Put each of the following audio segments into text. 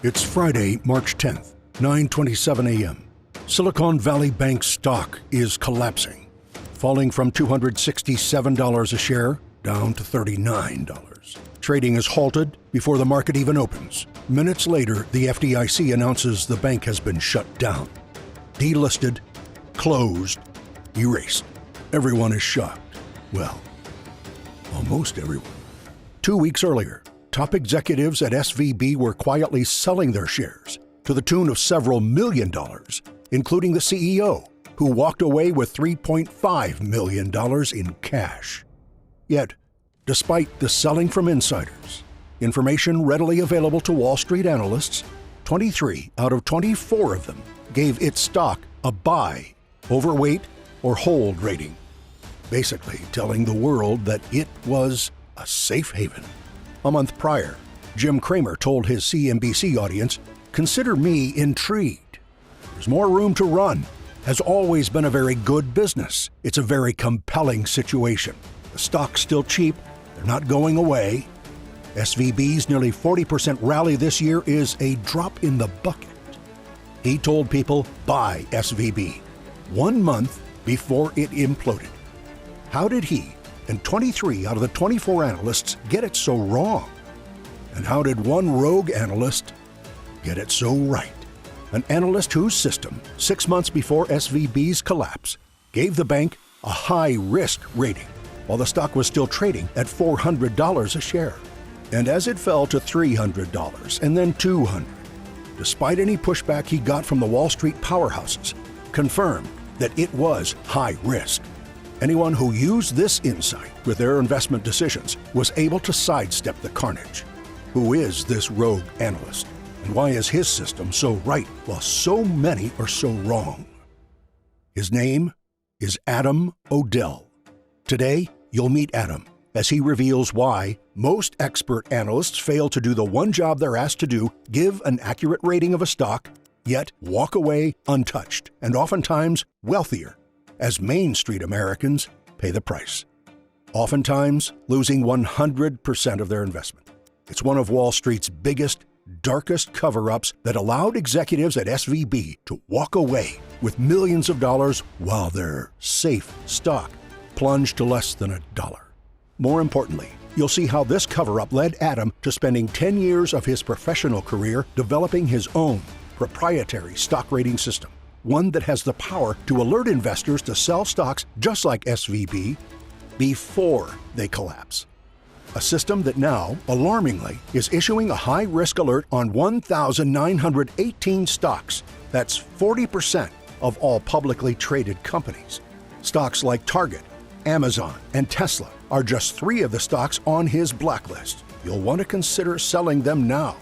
It's Friday, March 10th, 9:27 a.m. Silicon Valley Bank stock is collapsing, falling from $267 a share down to $39. Trading is halted before the market even opens. Minutes later, the FDIC announces the bank has been shut down. Delisted, closed, erased. Everyone is shocked. Well, almost everyone. 2 weeks earlier, top executives at SVB were quietly selling their shares to the tune of several $1 million, including the CEO, who walked away with $3.5 million in cash. Yet, despite the selling from insiders, information readily available to Wall Street analysts, 23 out of 24 of them gave its stock a buy, overweight, or hold rating, basically telling the world that it was a safe haven. A month prior, Jim Cramer told his CNBC audience, "Consider me intrigued. There's more room to run. Has always been a very good business. It's a very compelling situation. The stock's still cheap. They're not going away. SVB's nearly 40% rally this year is a drop in the bucket." He told people, buy SVB, 1 month before it imploded. How did he and 23 out of the 24 analysts get it so wrong? And how did one rogue analyst get it so right? An analyst whose system, 6 months before SVB's collapse, gave the bank a high-risk rating, while the stock was still trading at $400 a share. And as it fell to $300 and then $200, despite any pushback he got from the Wall Street powerhouses, confirmed that it was high risk. Anyone who used this insight with their investment decisions was able to sidestep the carnage. Who is this rogue analyst? And why is his system so right while so many are so wrong? His name is Adam O'Dell. Today, you'll meet Adam as he reveals why most expert analysts fail to do the one job they're asked to do, give an accurate rating of a stock, yet walk away untouched and oftentimes wealthier, as Main Street Americans pay the price, oftentimes losing 100% of their investment. It's one of Wall Street's biggest, darkest cover-ups that allowed executives at SVB to walk away with millions of dollars while their safe stock plunged to less than $1. More importantly, you'll see how this cover-up led Adam to spending 10 years of his professional career developing his own proprietary stock rating system, one that has the power to alert investors to sell stocks just like SVB before they collapse. A system that now, alarmingly, is issuing a high-risk alert on 1,918 stocks. That's 40% of all publicly traded companies. Stocks like Target, Amazon, and Tesla are just 3 of the stocks on his blacklist. You'll want to consider selling them now.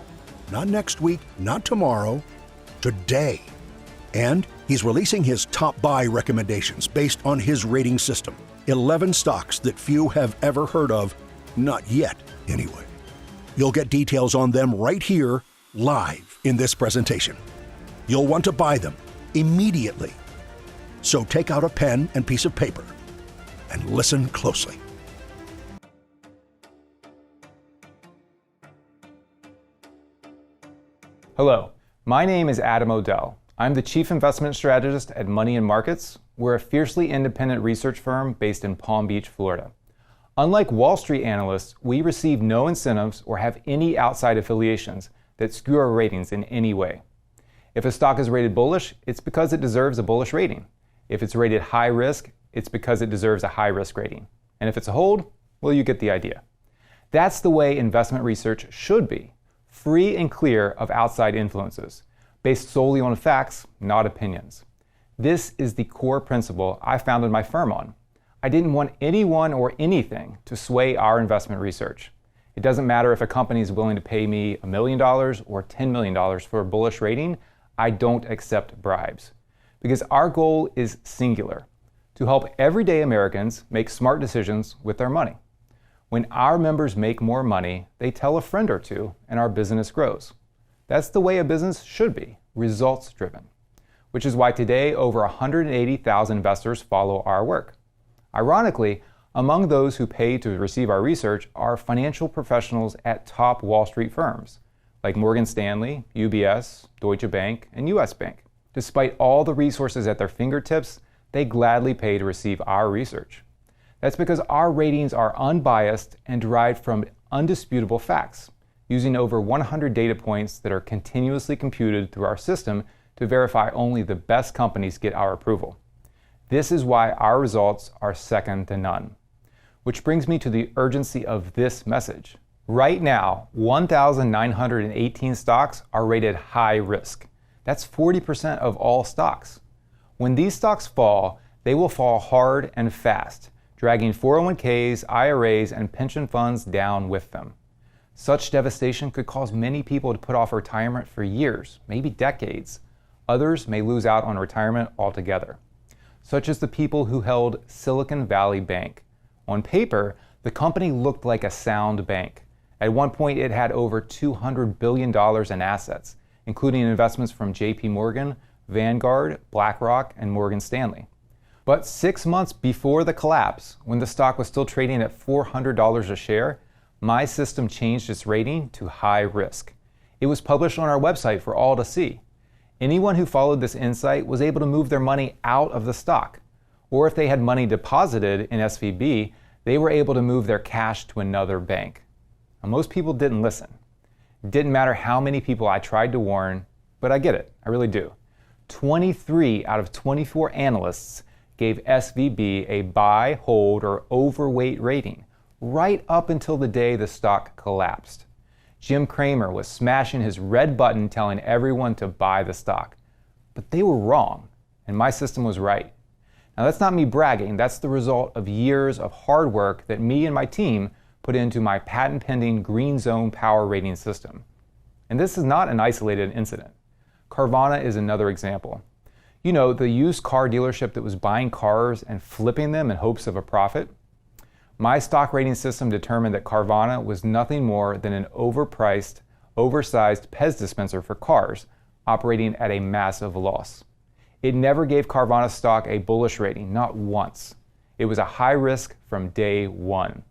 Not next week, not tomorrow, today. And he's releasing his top buy recommendations based on his rating system. 11 stocks that few have ever heard of, not yet anyway. You'll get details on them right here, live in this presentation. You'll want to buy them immediately. So take out a pen and piece of paper and listen closely. Hello, my name is Adam O'Dell. I'm the Chief Investment Strategist at Money and Markets. We're a fiercely independent research firm based in Palm Beach, Florida. Unlike Wall Street analysts, we receive no incentives or have any outside affiliations that skew our ratings in any way. If a stock is rated bullish, it's because it deserves a bullish rating. If it's rated high risk, it's because it deserves a high risk rating. And if it's a hold, well, you get the idea. That's the way investment research should be, free and clear of outside influences, based solely on facts, not opinions. This is the core principle I founded my firm on. I didn't want anyone or anything to sway our investment research. It doesn't matter if a company is willing to pay me $1 million or $10 million for a bullish rating, I don't accept bribes. Because our goal is singular, to help everyday Americans make smart decisions with their money. When our members make more money, they tell a friend or two, and our business grows. That's the way a business should be, results driven. Which is why today over 180,000 investors follow our work. Ironically, among those who pay to receive our research are financial professionals at top Wall Street firms, like Morgan Stanley, UBS, Deutsche Bank, and US Bank. Despite all the resources at their fingertips, they gladly pay to receive our research. That's because our ratings are unbiased and derived from undisputable facts, using over 100 data points that are continuously computed through our system to verify only the best companies get our approval. This is why our results are second to none. Which brings me to the urgency of this message. Right now, 1,918 stocks are rated high risk. That's 40% of all stocks. When these stocks fall, they will fall hard and fast, dragging 401ks, IRAs, and pension funds down with them. Such devastation could cause many people to put off retirement for years, maybe decades. Others may lose out on retirement altogether, such as the people who held Silicon Valley Bank. On paper, the company looked like a sound bank. At one point, it had over $200 billion in assets, including investments from JP Morgan, Vanguard, BlackRock, and Morgan Stanley. But 6 months before the collapse, when the stock was still trading at $400 a share, my system changed its rating to high risk. It was published on our website for all to see. Anyone who followed this insight was able to move their money out of the stock. Or if they had money deposited in SVB, they were able to move their cash to another bank. Now, most people didn't listen. It didn't matter how many people I tried to warn, but I get it, I really do. 23 out of 24 analysts gave SVB a buy, hold, or overweight rating, right up until the day the stock collapsed. Jim Cramer was smashing his red button telling everyone to buy the stock. But they were wrong, and my system was right. Now that's not me bragging, that's the result of years of hard work that me and my team put into my patent-pending Green Zone Power Rating system. And this is not an isolated incident. Carvana is another example. You know, the used car dealership that was buying cars and flipping them in hopes of a profit? My stock rating system determined that Carvana was nothing more than an overpriced, oversized Pez dispenser for cars, operating at a massive loss. It never gave Carvana stock a bullish rating, not once. It was a high risk from day one.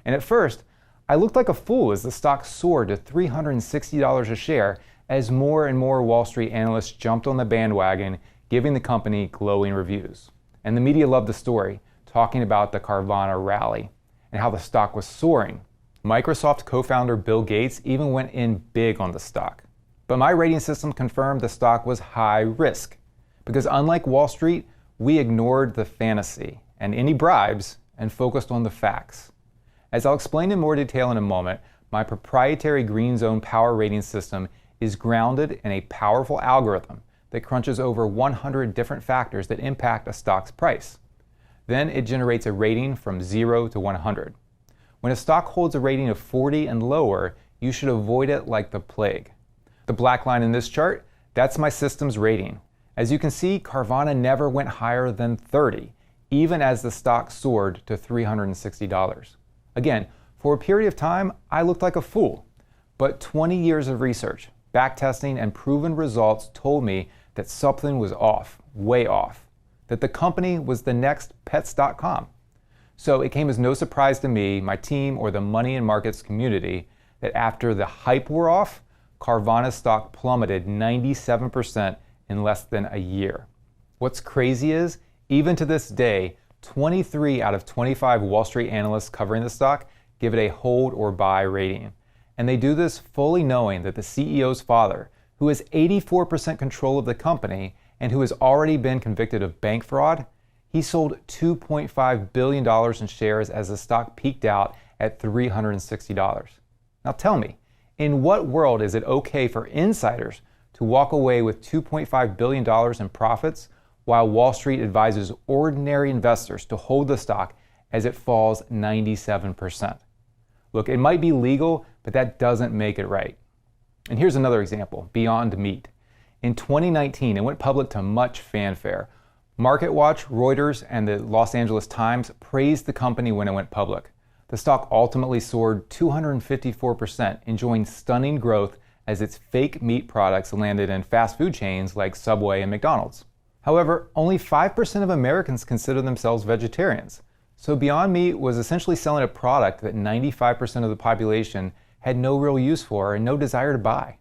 And at first, I looked like a fool as the stock soared to $360 a share as more and more Wall Street analysts jumped on the bandwagon, giving the company glowing reviews. And the media loved the story, talking about the Carvana rally and how the stock was soaring. Microsoft co-founder Bill Gates even went in big on the stock. But my rating system confirmed the stock was high risk, because unlike Wall Street, we ignored the fantasy and any bribes and focused on the facts. As I'll explain in more detail in a moment, my proprietary Green Zone Power Rating system is grounded in a powerful algorithm that crunches over 100 different factors that impact a stock's price. Then it generates a rating from 0 to 100. When a stock holds a rating of 40 and lower, you should avoid it like the plague. The black line in this chart, that's my system's rating. As you can see, Carvana never went higher than 30, even as the stock soared to $360. Again, for a period of time, I looked like a fool. But 20 years of research, backtesting, and proven results told me that something was off, way off. That the company was the next Pets.com. So it came as no surprise to me, my team, or the money and markets community that after the hype wore off, Carvana's stock plummeted 97% in less than a year. What's crazy is, even to this day, 23 out of 25 Wall Street analysts covering the stock give it a hold or buy rating. And they do this fully knowing that the CEO's father, who has 84% control of the company and who has already been convicted of bank fraud, he sold $2.5 billion in shares as the stock peaked out at $360. Now tell me, in what world is it okay for insiders to walk away with $2.5 billion in profits while Wall Street advises ordinary investors to hold the stock as it falls 97%? Look, it might be legal, but that doesn't make it right. And here's another example, Beyond Meat. In 2019, it went public to much fanfare. MarketWatch, Reuters, and the Los Angeles Times praised the company when it went public. The stock ultimately soared 254%, enjoying stunning growth as its fake meat products landed in fast food chains like Subway and McDonald's. However, only 5% of Americans consider themselves vegetarians. So Beyond Meat was essentially selling a product that 95% of the population had no real use for and no desire to buy.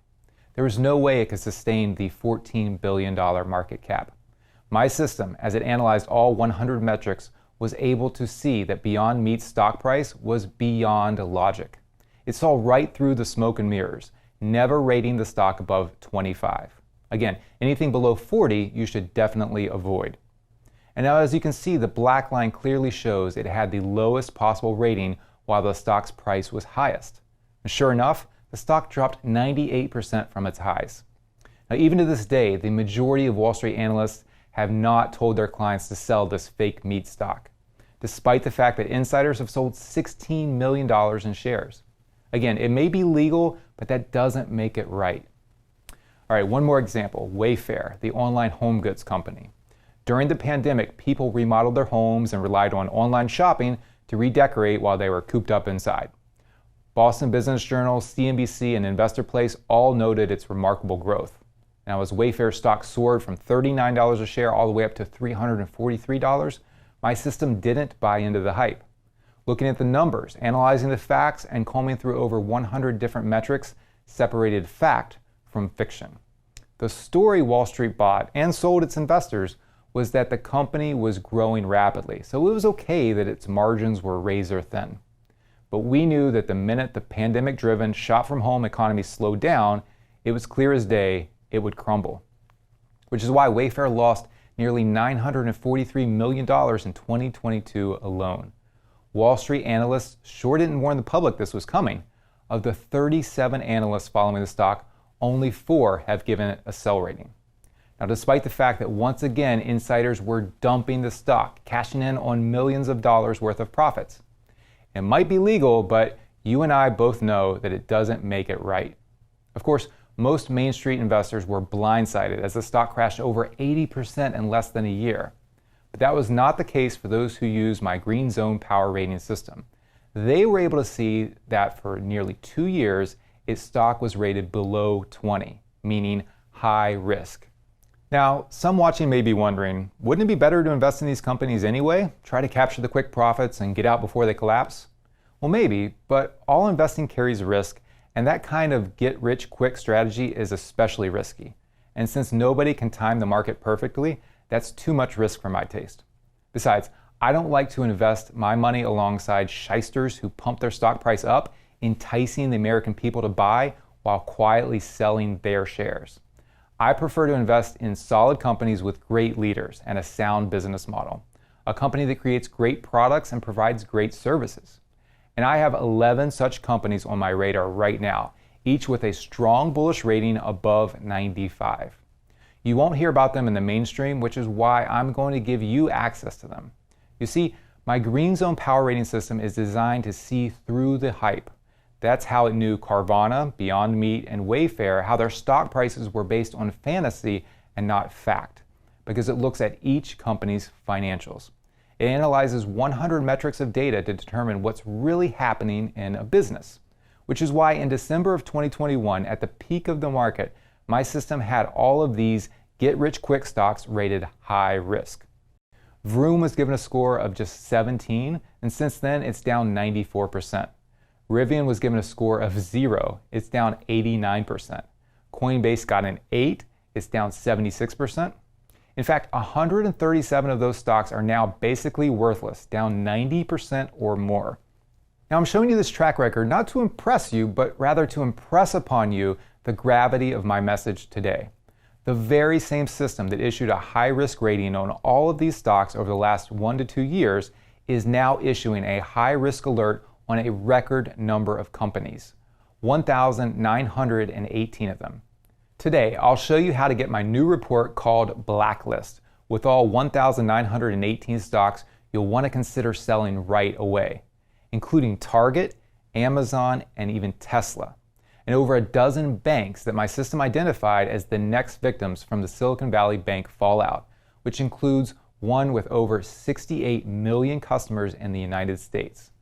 There was no way it could sustain the $14 billion market cap. My system, as it analyzed all 100 metrics, was able to see that Beyond Meat's stock price was beyond logic. It saw right through the smoke and mirrors, never rating the stock above 25. Again, anything below 40 you should definitely avoid. And now, as you can see, the black line clearly shows it had the lowest possible rating while the stock's price was highest. And sure enough, the stock dropped 98% from its highs. Now, even to this day, the majority of Wall Street analysts have not told their clients to sell this fake meat stock, despite the fact that insiders have sold $16 million in shares. Again, it may be legal, but that doesn't make it right. All right, one more example, Wayfair, the online home goods company. During the pandemic, people remodeled their homes and relied on online shopping to redecorate while they were cooped up inside. Boston Business Journal, CNBC, and Investor Place all noted its remarkable growth. Now, as Wayfair stock soared from $39 a share all the way up to $343, my system didn't buy into the hype. Looking at the numbers, analyzing the facts, and combing through over 100 different metrics separated fact from fiction. The story Wall Street bought and sold its investors was that the company was growing rapidly, so it was okay that its margins were razor thin. But we knew that the minute the pandemic-driven shop-from-home economy slowed down, it was clear as day it would crumble. Which is why Wayfair lost nearly $943 million in 2022 alone. Wall Street analysts sure didn't warn the public this was coming. Of the 37 analysts following the stock, only 4 have given it a sell rating. Now, despite the fact that once again insiders were dumping the stock, cashing in on millions of dollars worth of profits. It might be legal, but you and I both know that it doesn't make it right. Of course, most Main Street investors were blindsided as the stock crashed over 80% in less than a year. But that was not the case for those who use my Green Zone power rating system. They were able to see that for nearly 2 years, its stock was rated below 20, meaning high risk. Now, some watching may be wondering, wouldn't it be better to invest in these companies anyway? Try to capture the quick profits and get out before they collapse? Well, maybe, but all investing carries risk, and that kind of get-rich-quick strategy is especially risky. And since nobody can time the market perfectly, that's too much risk for my taste. Besides, I don't like to invest my money alongside shysters who pump their stock price up, enticing the American people to buy while quietly selling their shares. I prefer to invest in solid companies with great leaders and a sound business model. A company that creates great products and provides great services. And I have 11 such companies on my radar right now, each with a strong bullish rating above 95. You won't hear about them in the mainstream, which is why I'm going to give you access to them. You see, my Green Zone power rating system is designed to see through the hype. That's how it knew Carvana, Beyond Meat, and Wayfair, how their stock prices were based on fantasy and not fact, because it looks at each company's financials. It analyzes 100 metrics of data to determine what's really happening in a business, which is why in December of 2021, at the peak of the market, my system had all of these get-rich-quick stocks rated high risk. Vroom was given a score of just 17, and since then it's down 94%. Rivian was given a score of 0, it's down 89%. Coinbase got an 8, it's down 76%. In fact, 137 of those stocks are now basically worthless, down 90% or more. Now, I'm showing you this track record not to impress you, but rather to impress upon you the gravity of my message today. The very same system that issued a high-risk rating on all of these stocks over the last 1 to 2 years is now issuing a high-risk alert on a record number of companies, 1,918 of them. Today, I'll show you how to get my new report called Blacklist with all 1,918 stocks you'll want to consider selling right away, including Target, Amazon, and even Tesla, and over a dozen banks that my system identified as the next victims from the Silicon Valley Bank fallout, which includes one with over 68 million customers in the United States.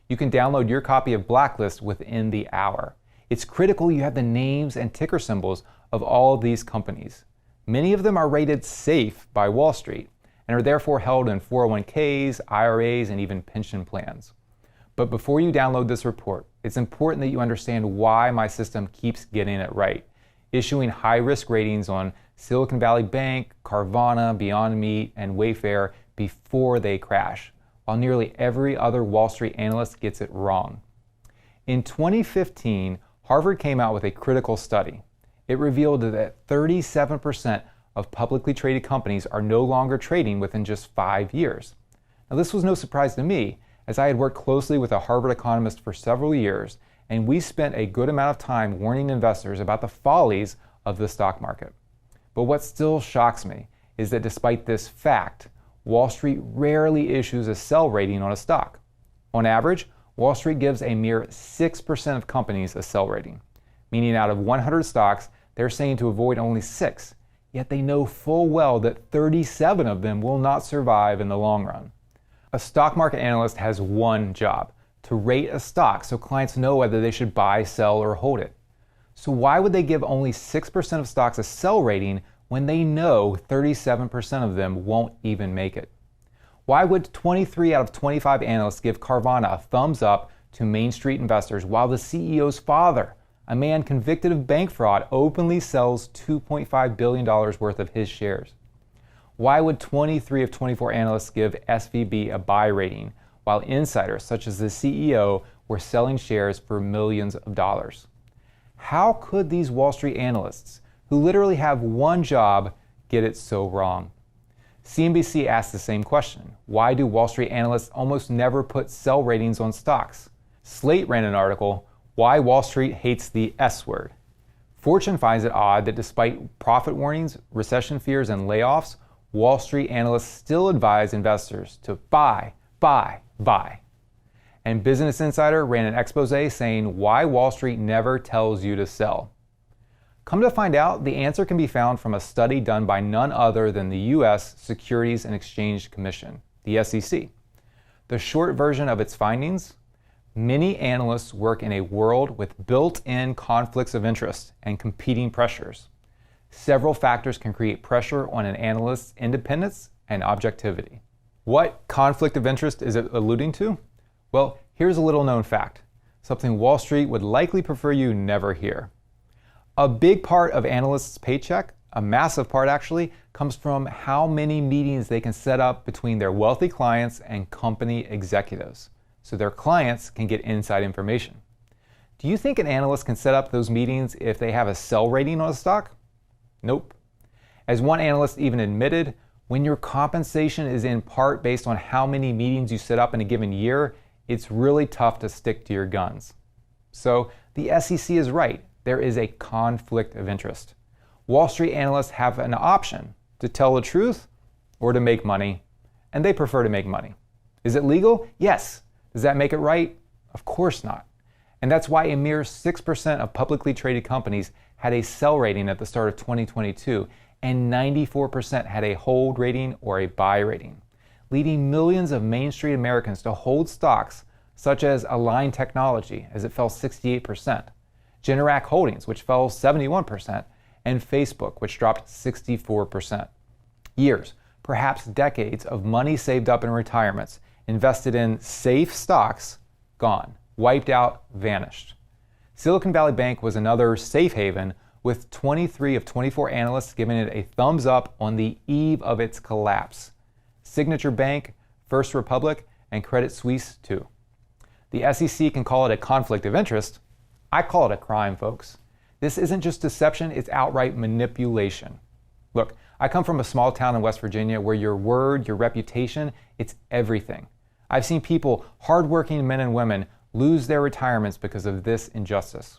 You can download your copy of Blacklist within the hour. It's critical you have the names and ticker symbols of all of these companies. Many of them are rated safe by Wall Street and are therefore held in 401ks, IRAs, and even pension plans. But before you download this report, it's important that you understand why my system keeps getting it right. issuing high-risk ratings on Silicon Valley Bank, Carvana, Beyond Meat, and Wayfair before they crash, while nearly every other Wall Street analyst gets it wrong. In 2015, Harvard came out with a critical study. It revealed that 37% of publicly traded companies are no longer trading within just 5 years. Now, this was no surprise to me, as I had worked closely with a Harvard economist for several years, and we spent a good amount of time warning investors about the follies of the stock market. But what still shocks me is that despite this fact, Wall Street rarely issues a sell rating on a stock. On average, Wall Street gives a mere 6% of companies a sell rating, meaning out of 100 stocks, they're saying to avoid only 6, yet they know full well that 37 of them will not survive in the long run. A stock market analyst has one job: to rate a stock so clients know whether they should buy, sell, or hold it. So why would they give only 6% of stocks a sell rating when they know 37% of them won't even make it? Why would 23 out of 25 analysts give Carvana a thumbs up to Main Street investors while the CEO's father, a man convicted of bank fraud, openly sells $2.5 billion worth of his shares? Why would 23 of 24 analysts give SVB a buy rating while insiders such as the CEO were selling shares for millions of dollars? How could these Wall Street analysts, who literally have one job, get it so wrong? CNBC asked the same question. Why do Wall Street analysts almost never put sell ratings on stocks? Slate ran an article, Why Wall Street Hates the S Word. Fortune finds it odd that despite profit warnings, recession fears, and layoffs, Wall Street analysts still advise investors to buy, buy, buy. And Business Insider ran an expose saying why Wall Street never tells you to sell. Come to find out, the answer can be found from a study done by none other than the U.S. Securities and Exchange Commission, the SEC. The short version of its findings: many analysts work in a world with built-in conflicts of interest and competing pressures. Several factors can create pressure on an analyst's independence and objectivity. What conflict of interest is it alluding to? Well, here's a little known fact, something Wall Street would likely prefer you never hear. A big part of analysts' paycheck, a massive part actually, comes from how many meetings they can set up between their wealthy clients and company executives, so their clients can get inside information. Do you think an analyst can set up those meetings if they have a sell rating on a stock? Nope. As one analyst even admitted, when your compensation is in part based on how many meetings you set up in a given year, it's really tough to stick to your guns. So the SEC is right. There is a conflict of interest. Wall Street analysts have an option: to tell the truth or to make money, and they prefer to make money. Is it legal? Yes. Does that make it right? Of course not. And that's why a mere 6% of publicly traded companies had a sell rating at the start of 2022, and 94% had a hold rating or a buy rating, leading millions of Main Street Americans to hold stocks such as Align Technology, as it fell 68%, Generac Holdings, which fell 71%, and Facebook, which dropped 64%. Years, perhaps decades of money saved up in retirements, invested in safe stocks, gone, wiped out, vanished. Silicon Valley Bank was another safe haven, with 23 of 24 analysts giving it a thumbs up on the eve of its collapse. Signature Bank, First Republic, and Credit Suisse too. The SEC can call it a conflict of interest. I call it a crime, folks. This isn't just deception, it's outright manipulation. Look, I come from a small town in West Virginia where your word, your reputation, it's everything. I've seen people, hardworking men and women, lose their retirements because of this injustice.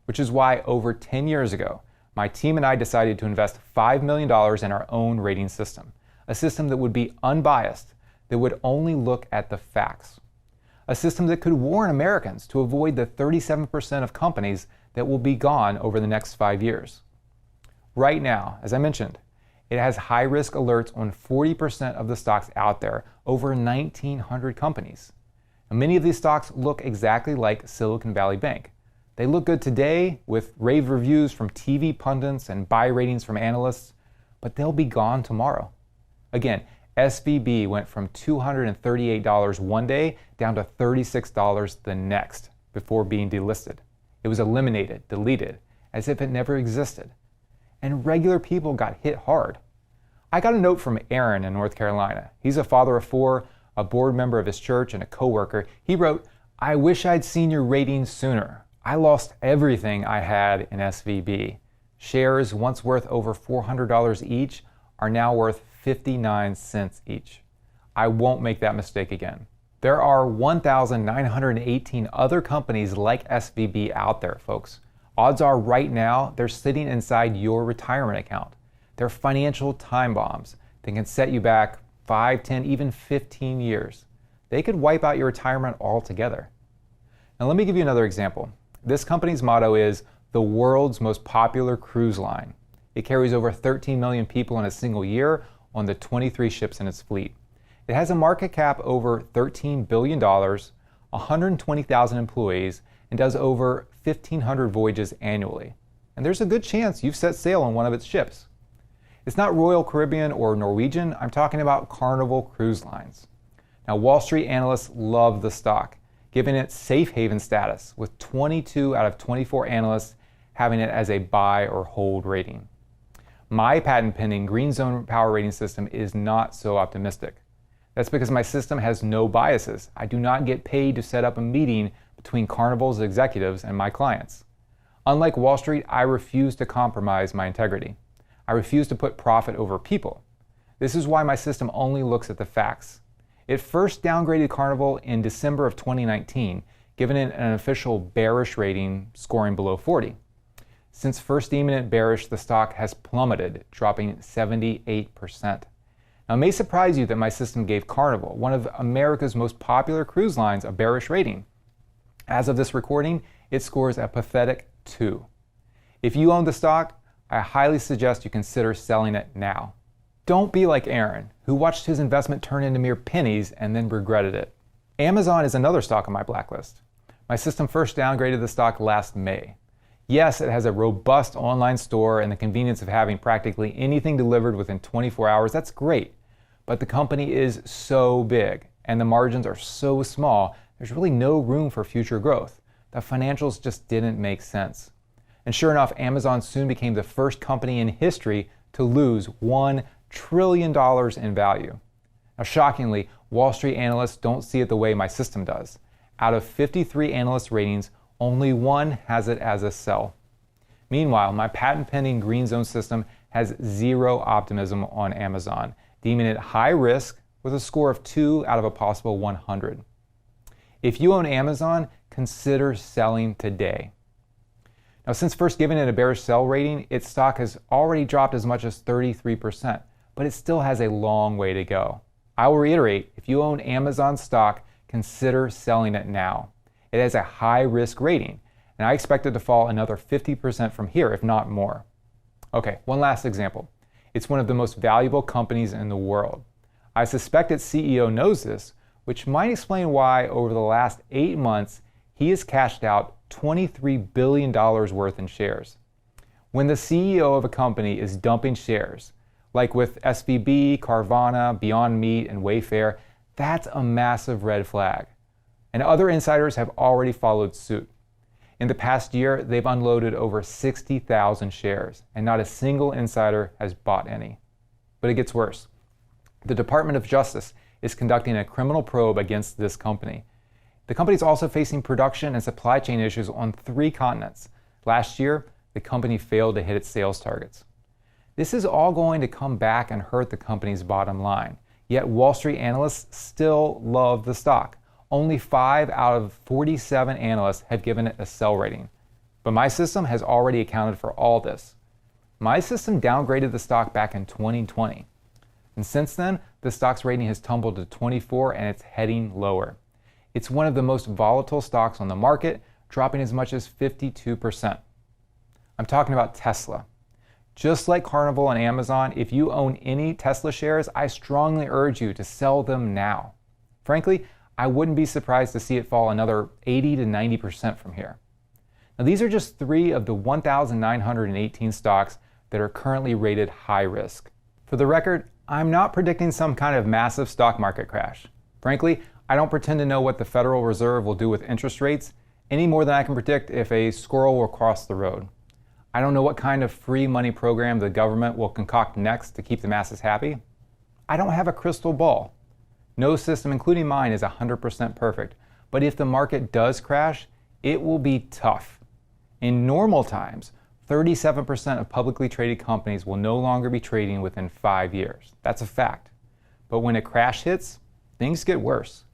Which is why over 10 years ago, my team and I decided to invest $5 million in our own rating system, a system that would be unbiased, that would only look at the facts. A system that could warn Americans to avoid the 37% of companies that will be gone over the next 5 years. Right now, as I mentioned, it has high-risk alerts on 40% of the stocks out there, over 1,900 companies. And many of these stocks look exactly like Silicon Valley Bank. They look good today with rave reviews from TV pundits and buy ratings from analysts, but they'll be gone tomorrow. Again, SVB went from $238 one day down to $36 the next before being delisted. It was eliminated, deleted, as if it never existed. And regular people got hit hard. I got a note from Aaron in North Carolina. He's a father of 4, a board member of his church, and a coworker. He wrote, "I wish I'd seen your ratings sooner. I lost everything I had in SVB. Shares once worth over $400 each are now worth 59 cents each. I won't make that mistake again." There are 1,918 other companies like SVB out there, folks. Odds are right now they're sitting inside your retirement account. They're financial time bombs that can set you back 5, 10, even 15 years. They could wipe out your retirement altogether. Now let me give you another example. This company's motto is the world's most popular cruise line. It carries over 13 million people in a single year on the 23 ships in its fleet. It has a market cap over $13 billion, 120,000 employees, and does over 1,500 voyages annually. And there's a good chance you've set sail on one of its ships. It's not Royal Caribbean or Norwegian, I'm talking about Carnival Cruise Lines. Now, Wall Street analysts love the stock, giving it safe haven status, with 22 out of 24 analysts having it as a buy or hold rating. My patent-pending Green Zone power rating system is not so optimistic. That's because my system has no biases. I do not get paid to set up a meeting between Carnival's executives and my clients. Unlike Wall Street, I refuse to compromise my integrity. I refuse to put profit over people. This is why my system only looks at the facts. It first downgraded Carnival in December of 2019, giving it an official bearish rating scoring below 40. Since first deeming it bearish, the stock has plummeted, dropping 78%. Now, it may surprise you that my system gave Carnival, one of America's most popular cruise lines, a bearish rating. As of this recording, it scores a pathetic 2. If you own the stock, I highly suggest you consider selling it now. Don't be like Aaron, who watched his investment turn into mere pennies and then regretted it. Amazon is another stock on my blacklist. My system first downgraded the stock last May. Yes, it has a robust online store and the convenience of having practically anything delivered within 24 hours. That's great. But the company is so big and the margins are so small, there's really no room for future growth. The financials just didn't make sense. And sure enough, Amazon soon became the first company in history to lose $1 trillion in value. Now, shockingly, Wall Street analysts don't see it the way my system does. Out of 53 analyst ratings, only 1 has it as a sell. Meanwhile, my patent-pending Green Zone system has zero optimism on Amazon, deeming it high risk with a score of 2 out of a possible 100. If you own Amazon, consider selling today. Now, since first giving it a bearish sell rating, its stock has already dropped as much as 33%, but it still has a long way to go. I will reiterate, if you own Amazon stock, consider selling it now. It has a high risk rating, and I expect it to fall another 50% from here, if not more. Okay, one last example. It's one of the most valuable companies in the world. I suspect its CEO knows this, which might explain why over the last 8 months, he has cashed out $23 billion worth in shares. When the CEO of a company is dumping shares, like with SVB, Carvana, Beyond Meat, and Wayfair, that's a massive red flag. And other insiders have already followed suit. In the past year, they've unloaded over 60,000 shares, and not a single insider has bought any. But it gets worse. The Department of Justice is conducting a criminal probe against this company. The company is also facing production and supply chain issues on 3 continents. Last year, the company failed to hit its sales targets. This is all going to come back and hurt the company's bottom line. Yet Wall Street analysts still love the stock. Only 5 out of 47 analysts have given it a sell rating. But my system has already accounted for all this. My system downgraded the stock back in 2020. And since then, the stock's rating has tumbled to 24 and it's heading lower. It's one of the most volatile stocks on the market, dropping as much as 52%. I'm talking about Tesla. Just like Carnival and Amazon, if you own any Tesla shares, I strongly urge you to sell them now. Frankly, I wouldn't be surprised to see it fall another 80 to 90% from here. Now, these are just 3 of the 1,918 stocks that are currently rated high risk. For the record, I'm not predicting some kind of massive stock market crash. Frankly, I don't pretend to know what the Federal Reserve will do with interest rates any more than I can predict if a squirrel will cross the road. I don't know what kind of free money program the government will concoct next to keep the masses happy. I don't have a crystal ball. No system, including mine, is 100% perfect. But if the market does crash, it will be tough. In normal times, 37% of publicly traded companies will no longer be trading within 5 years. That's a fact. But when a crash hits, things get worse.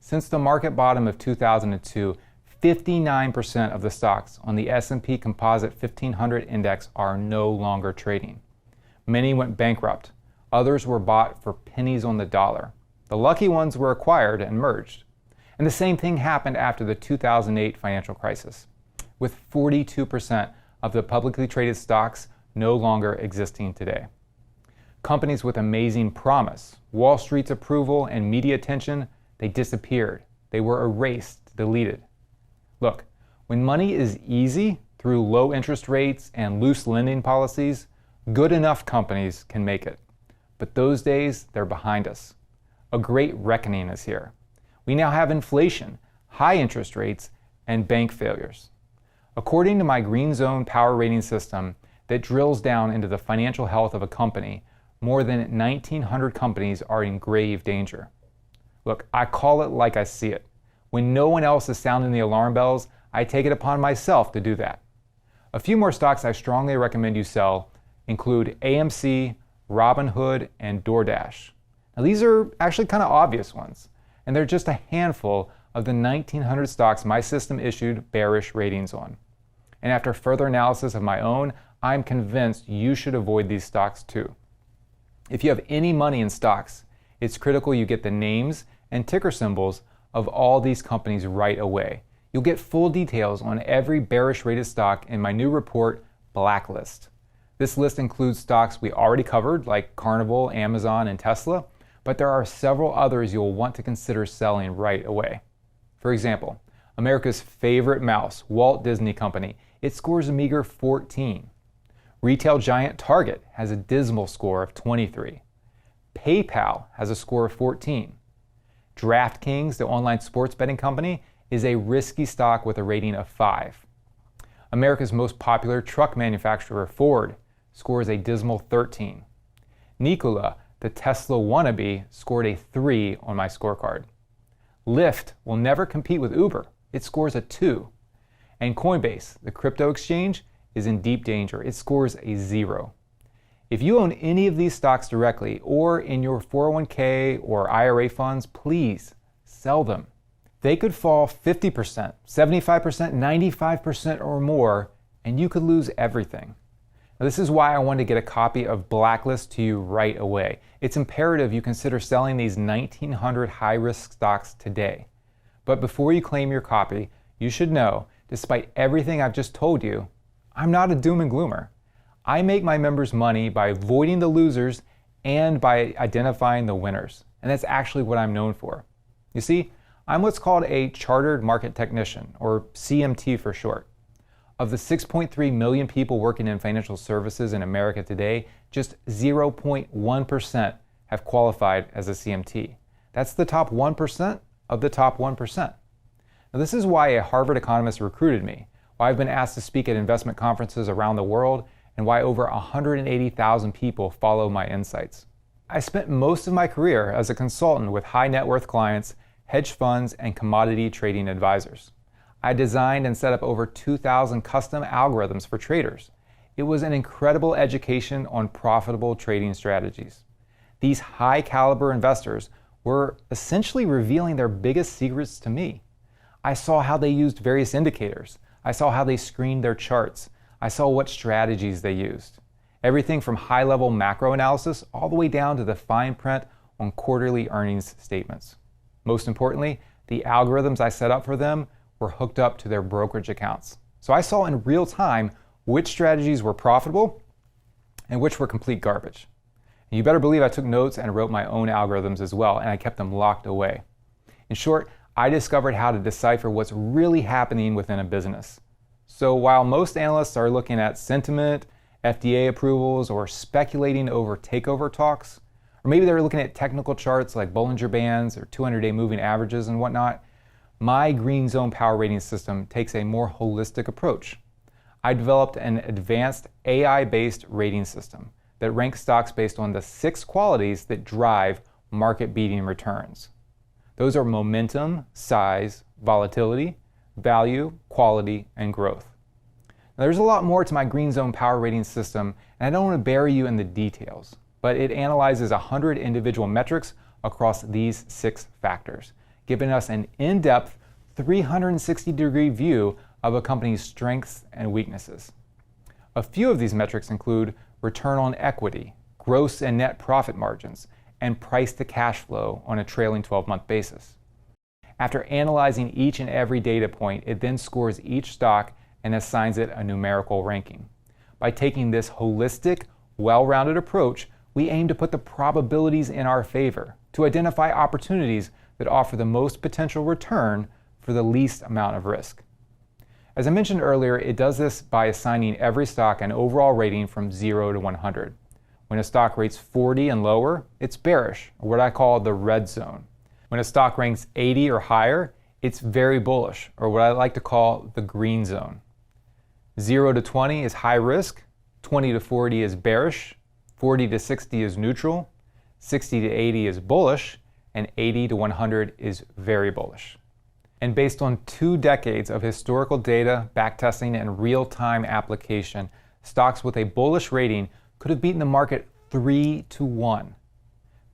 Since the market bottom of 2002, 59% of the stocks on the S&P Composite 1500 index are no longer trading. Many went bankrupt. Others were bought for pennies on the dollar. The lucky ones were acquired and merged. And the same thing happened after the 2008 financial crisis, with 42% of the publicly traded stocks no longer existing today. Companies with amazing promise, Wall Street's approval, and media attention, they disappeared. They were erased, deleted. Look, when money is easy through low interest rates and loose lending policies, good enough companies can make it. But those days, they're behind us. A great reckoning is here. We now have inflation, high interest rates, and bank failures. According to my Green Zone power rating system that drills down into the financial health of a company, more than 1,900 companies are in grave danger. Look, I call it like I see it. When no one else is sounding the alarm bells, I take it upon myself to do that. A few more stocks I strongly recommend you sell include AMC, Robinhood, and DoorDash. Now these are actually kind of obvious ones, and they're just a handful of the 1,900 stocks my system issued bearish ratings on. And after further analysis of my own, I'm convinced you should avoid these stocks too. If you have any money in stocks, it's critical you get the names and ticker symbols of all these companies right away. You'll get full details on every bearish rated stock in my new report, Blacklist. This list includes stocks we already covered, like Carnival, Amazon, and Tesla, but there are several others you'll want to consider selling right away. For example, America's favorite mouse, Walt Disney Company, it scores a meager 14. Retail giant Target has a dismal score of 23. PayPal has a score of 14. DraftKings, the online sports betting company, is a risky stock with a rating of 5. America's most popular truck manufacturer, Ford, scores a dismal 13. Nikola, the Tesla wannabe, scored a 3 on my scorecard. Lyft will never compete with Uber. It scores a 2. And Coinbase, the crypto exchange, is in deep danger. It scores a 0. If you own any of these stocks directly or in your 401k or IRA funds, please sell them. They could fall 50%, 75%, 95% or more, and you could lose everything. Now, this is why I wanted to get a copy of Blacklist to you right away. It's imperative you consider selling these 1,900 high-risk stocks today. But before you claim your copy, you should know, despite everything I've just told you, I'm not a doom and gloomer. I make my members money by avoiding the losers and by identifying the winners. And that's actually what I'm known for. You see, I'm what's called a chartered market technician, or CMT for short. Of the 6.3 million people working in financial services in America today, just 0.1% have qualified as a CMT. That's the top 1% of the top 1%. Now, this is why a Harvard economist recruited me, why I've been asked to speak at investment conferences around the world, and why over 180,000 people follow my insights. I spent most of my career as a consultant with high net worth clients, hedge funds, and commodity trading advisors. I designed and set up over 2,000 custom algorithms for traders. It was an incredible education on profitable trading strategies. These high caliber investors were essentially revealing their biggest secrets to me. I saw how they used various indicators. I saw how they screened their charts. I saw what strategies they used. Everything from high-level macro analysis all the way down to the fine print on quarterly earnings statements. Most importantly, the algorithms I set up for them were hooked up to their brokerage accounts. So I saw in real time which strategies were profitable and which were complete garbage. And you better believe I took notes and wrote my own algorithms as well, and I kept them locked away. In short, I discovered how to decipher what's really happening within a business. So while most analysts are looking at sentiment, FDA approvals, or speculating over takeover talks, or maybe they're looking at technical charts like Bollinger Bands or 200-day moving averages and whatnot, my Green Zone power rating system takes a more holistic approach. I developed an advanced AI-based rating system that ranks stocks based on the 6 qualities that drive market-beating returns. Those are momentum, size, volatility, value, quality, and growth. Now, there's a lot more to my Green Zone Power Rating system, and I don't want to bury you in the details, but it analyzes 100 individual metrics across these 6 factors, giving us an in-depth 360-degree view of a company's strengths and weaknesses. A few of these metrics include return on equity, gross and net profit margins, and price to cash flow on a trailing 12-month basis. After analyzing each and every data point, it then scores each stock and assigns it a numerical ranking. By taking this holistic, well-rounded approach, we aim to put the probabilities in our favor to identify opportunities that offer the most potential return for the least amount of risk. As I mentioned earlier, it does this by assigning every stock an overall rating from 0 to 100. When a stock rates 40 and lower, it's bearish, or what I call the red zone. When a stock ranks 80 or higher, it's very bullish, or what I like to call the green zone. 0 to 20 is high risk, 20 to 40 is bearish, 40 to 60 is neutral, 60 to 80 is bullish, and 80 to 100 is very bullish. And based on 2 decades of historical data, backtesting, and real-time application, stocks with a bullish rating could have beaten the market 3 to 1.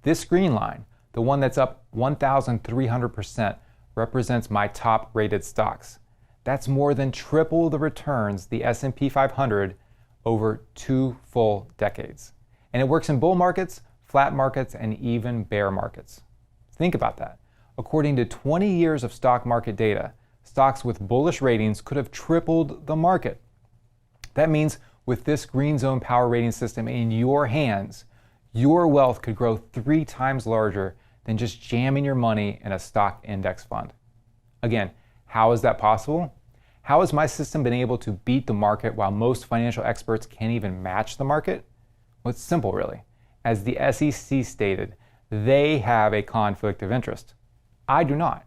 This green line, the one that's up 1,300%, represents my top-rated stocks. That's more than triple the returns the S&P 500 over 2 full decades. And it works in bull markets, flat markets, and even bear markets. Think about that. According to 20 years of stock market data, stocks with bullish ratings could have tripled the market. That means with this Green Zone Power Rating system in your hands, your wealth could grow 3 times larger than just jamming your money in a stock index fund. Again, how is that possible? How has my system been able to beat the market while most financial experts can't even match the market? Well, it's simple, really. As the SEC stated, they have a conflict of interest. I do not.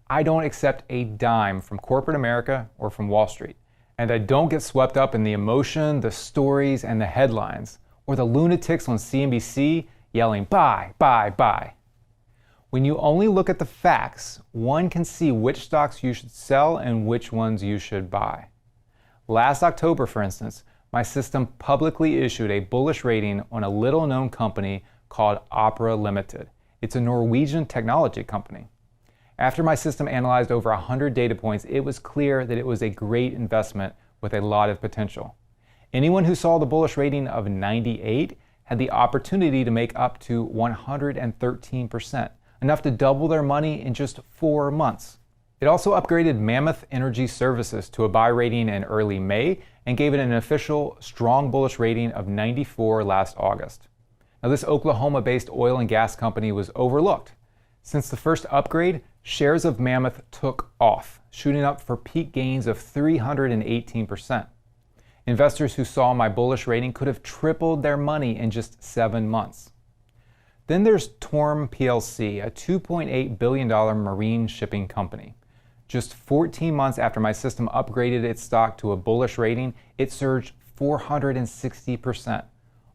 I don't accept a dime from corporate America or from Wall Street. And I don't get swept up in the emotion, the stories, and the headlines, or the lunatics on CNBC yelling, buy, buy, buy. When you only look at the facts, one can see which stocks you should sell and which ones you should buy. Last October, for instance, my system publicly issued a bullish rating on a little-known company called Opera Limited. It's a Norwegian technology company. After my system analyzed over 100 data points, it was clear that it was a great investment with a lot of potential. Anyone who saw the bullish rating of 98 had the opportunity to make up to 113%, enough to double their money in just 4 months. It also upgraded Mammoth Energy Services to a buy rating in early May and gave it an official strong bullish rating of 94 last August. Now, this Oklahoma-based oil and gas company was overlooked. Since the first upgrade, shares of Mammoth took off, shooting up for peak gains of 318%. Investors who saw my bullish rating could have tripled their money in just 7 months. Then there's Torm plc, a $2.8 billion marine shipping company. Just 14 months after my system upgraded its stock to a bullish rating, it surged 460%.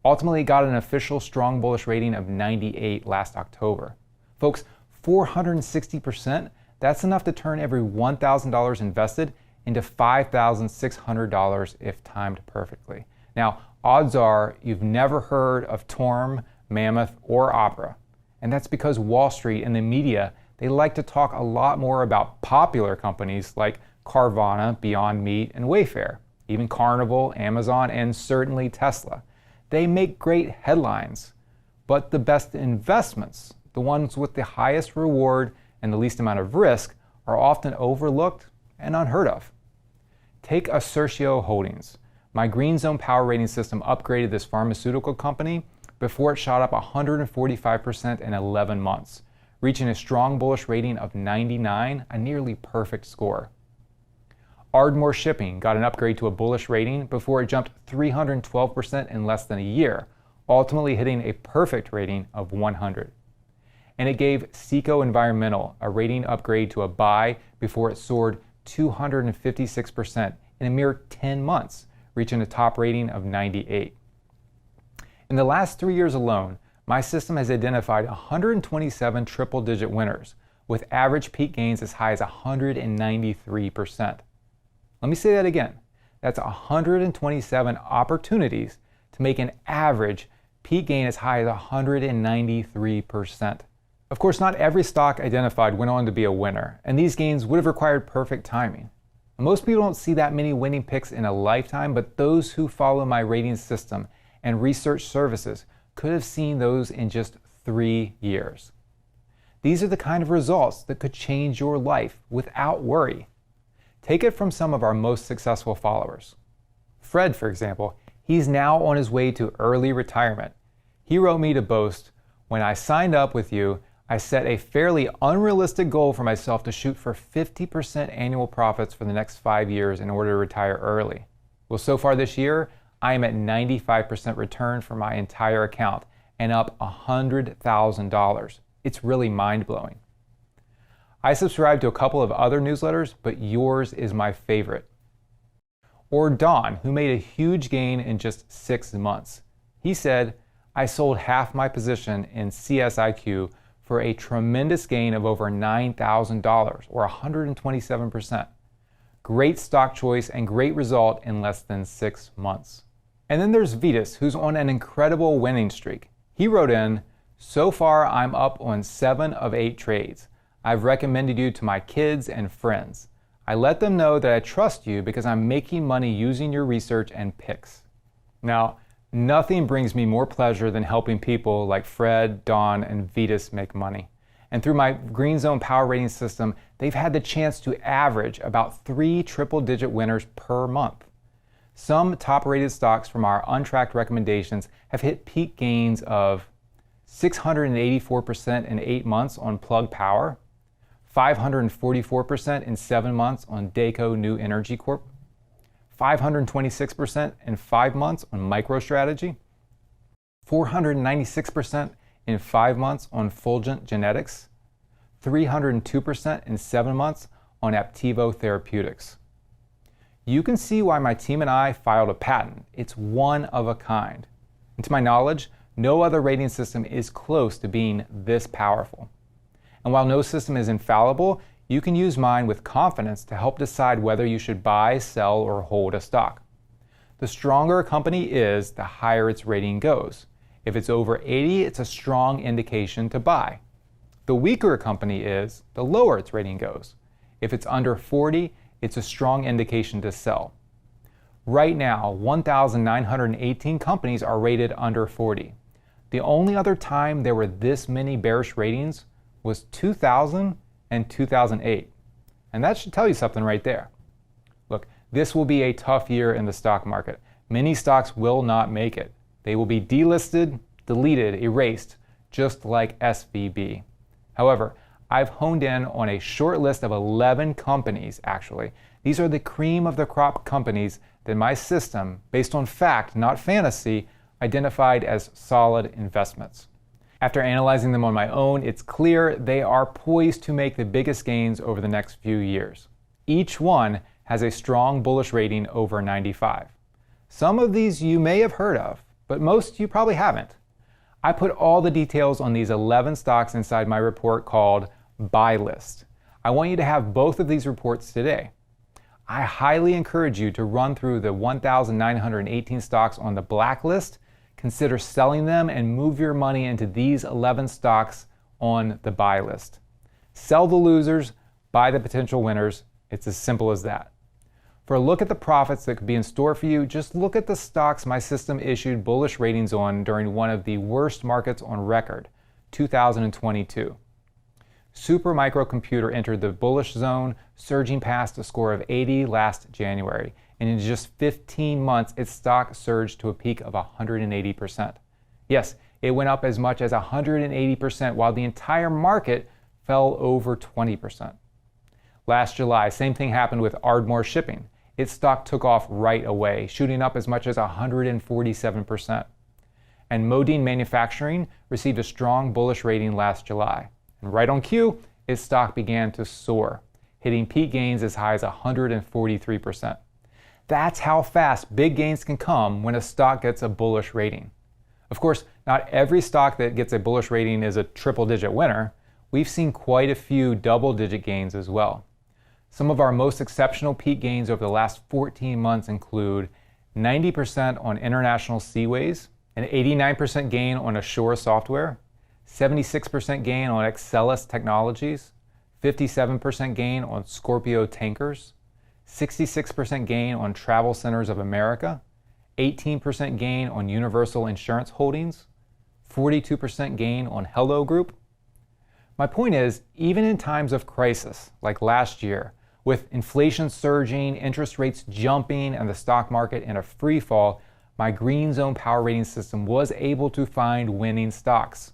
Ultimately got an official strong bullish rating of 98 last October. Folks, 460%, that's enough to turn every $1,000 invested into $5,600 if timed perfectly. Now, odds are you've never heard of Torm, Mammoth, or Opera. And that's because Wall Street and the media, they like to talk a lot more about popular companies like Carvana, Beyond Meat, and Wayfair, even Carnival, Amazon, and certainly Tesla. They make great headlines, but the best investments, the ones with the highest reward and the least amount of risk, are often overlooked and unheard of. Take Assertio Holdings. My Green Zone Power Rating system upgraded this pharmaceutical company before it shot up 145% in 11 months, reaching a strong bullish rating of 99, a nearly perfect score. Ardmore Shipping got an upgrade to a bullish rating before it jumped 312% in less than a year, ultimately hitting a perfect rating of 100. And it gave Seco Environmental a rating upgrade to a buy before it soared 256% in a mere 10 months, reaching a top rating of 98. In the last 3 years alone, my system has identified 127 triple-digit winners, with average peak gains as high as 193%. Let me say that again. That's 127 opportunities to make an average peak gain as high as 193%. Of course, not every stock identified went on to be a winner, and these gains would have required perfect timing. Most people don't see that many winning picks in a lifetime, but those who follow my rating system and research services could have seen those in just 3 years. These are the kind of results that could change your life without worry. Take it from some of our most successful followers. Fred, for example, he's now on his way to early retirement. He wrote me to boast, "When I signed up with you, I set a fairly unrealistic goal for myself to shoot for 50% annual profits for the next 5 years in order to retire early. Well, so far this year, I am at 95% return for my entire account and up $100,000. It's really mind-blowing." I subscribe to a couple of other newsletters, but yours is my favorite. Or Don, who made a huge gain in just 6 months. He said, "I sold half my position in CSIQ for a tremendous gain of over $9,000, or 127%. Great stock choice and great result in less than 6 months. And then there's Vitas, who's on an incredible winning streak. He wrote in, "So far, I'm up on 7 of 8 trades. I've recommended you to my kids and friends. I let them know that I trust you because I'm making money using your research and picks." Now, nothing brings me more pleasure than helping people like Fred, Don, and Vitas make money. And through my Green Zone Power Rating system, they've had the chance to average about 3 triple-digit winners per month. Some top-rated stocks from our untracked recommendations have hit peak gains of 684% in 8 months on Plug Power, 544% in 7 months on Dayco New Energy Corp, 526% in 5 months on MicroStrategy, 496% in 5 months on Fulgent Genetics, 302% in 7 months on Aptivo Therapeutics. You can see why my team and I filed a patent. It's one of a kind. And to my knowledge, no other rating system is close to being this powerful. And while no system is infallible, you can use mine with confidence to help decide whether you should buy, sell, or hold a stock. The stronger a company is, the higher its rating goes. If it's over 80, it's a strong indication to buy. The weaker a company is, the lower its rating goes. If it's under 40, it's a strong indication to sell. Right now, 1,918 companies are rated under 40. The only other time there were this many bearish ratings was 2000 and 2008. And that should tell you something right there. Look, this will be a tough year in the stock market. Many stocks will not make it. They will be delisted, deleted, erased, just like SVB. However, I've honed in on a short list of 11 companies, actually. These are the cream of the crop companies that my system, based on fact, not fantasy, identified as solid investments. After analyzing them on my own, it's clear they are poised to make the biggest gains over the next few years. Each one has a strong bullish rating over 95. Some of these you may have heard of, but most you probably haven't. I put all the details on these 11 stocks inside my report called Buy List. I want you to have both of these reports today. I highly encourage you to run through the 1,918 stocks on the blacklist, consider selling them, and move your money into these 11 stocks on the buy list. Sell the losers, buy the potential winners. It's as simple as that. For a look at the profits that could be in store for you, just look at the stocks my system issued bullish ratings on during one of the worst markets on record, 2022. Supermicrocomputer entered the bullish zone, surging past a score of 80 last January. And in just 15 months, its stock surged to a peak of 180%. Yes, it went up as much as 180%, while the entire market fell over 20%. Last July, same thing happened with Ardmore Shipping. Its stock took off right away, shooting up as much as 147%. And Modine Manufacturing received a strong bullish rating last July. And right on cue, its stock began to soar, hitting peak gains as high as 143%. That's how fast big gains can come when a stock gets a bullish rating. Of course, not every stock that gets a bullish rating is a triple-digit winner. We've seen quite a few double-digit gains as well. Some of our most exceptional peak gains over the last 14 months include 90% on International Seaways, an 89% gain on Ashore Software, 76% gain on Excelis Technologies, 57% gain on Scorpio Tankers, 66% gain on Travel Centers of America, 18% gain on Universal Insurance Holdings, 42% gain on Hello Group. My point is, even in times of crisis, like last year, with inflation surging, interest rates jumping, and the stock market in a free fall, my Green Zone Power Rating system was able to find winning stocks.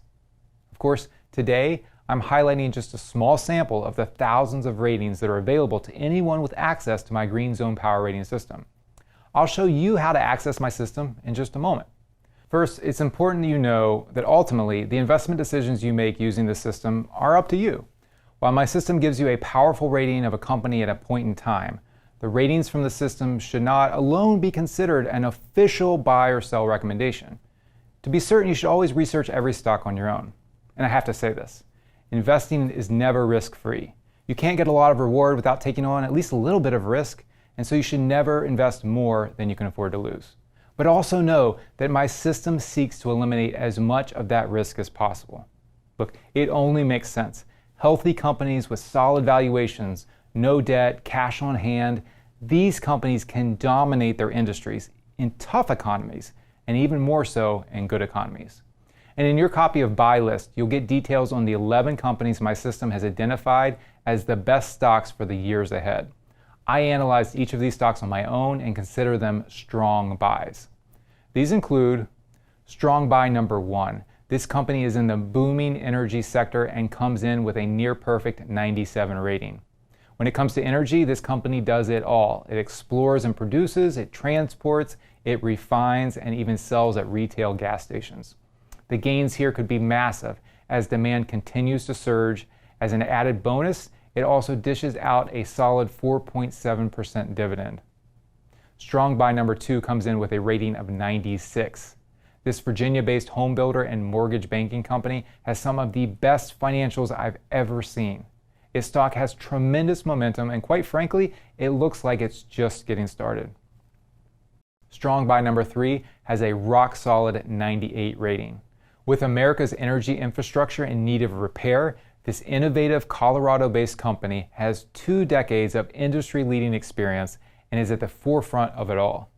Of course, today, I'm highlighting just a small sample of the thousands of ratings that are available to anyone with access to my Green Zone Power Rating system. I'll show you how to access my system in just a moment. First, it's important that you know that ultimately, the investment decisions you make using the system are up to you. While my system gives you a powerful rating of a company at a point in time, the ratings from the system should not alone be considered an official buy or sell recommendation. To be certain, you should always research every stock on your own. And I have to say this. Investing is never risk-free. You can't get a lot of reward without taking on at least a little bit of risk, and so you should never invest more than you can afford to lose. But also know that my system seeks to eliminate as much of that risk as possible. Look, it only makes sense. Healthy companies with solid valuations, no debt, cash on hand, these companies can dominate their industries in tough economies, and even more so in good economies. And in your copy of Buy List, you'll get details on the 11 companies my system has identified as the best stocks for the years ahead. I analyzed each of these stocks on my own and consider them strong buys. These include strong buy number 1. This company is in the booming energy sector and comes in with a near perfect 97 rating. When it comes to energy, this company does it all. It explores and produces, it transports, it refines, and even sells at retail gas stations. The gains here could be massive as demand continues to surge. As an added bonus, it also dishes out a solid 4.7% dividend. Strong buy number 2 comes in with a rating of 96. This Virginia-based home builder and mortgage banking company has some of the best financials I've ever seen. Its stock has tremendous momentum, and quite frankly, it looks like it's just getting started. Strong buy number 3 has a rock-solid 98 rating. With America's energy infrastructure in need of repair, this innovative Colorado-based company has 2 decades of industry-leading experience and is at the forefront of it all.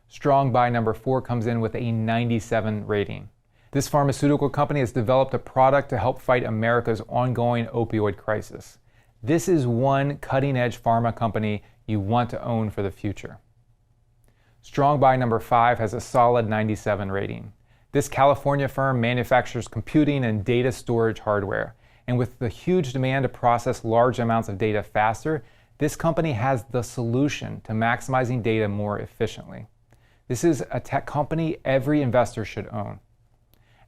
Strong buy number 4 comes in with a 97 rating. This pharmaceutical company has developed a product to help fight America's ongoing opioid crisis. This is one cutting-edge pharma company you want to own for the future. Strong buy number 5 has a solid 97 rating. This California firm manufactures computing and data storage hardware, and with the huge demand to process large amounts of data faster, this company has the solution to maximizing data more efficiently. This is a tech company every investor should own.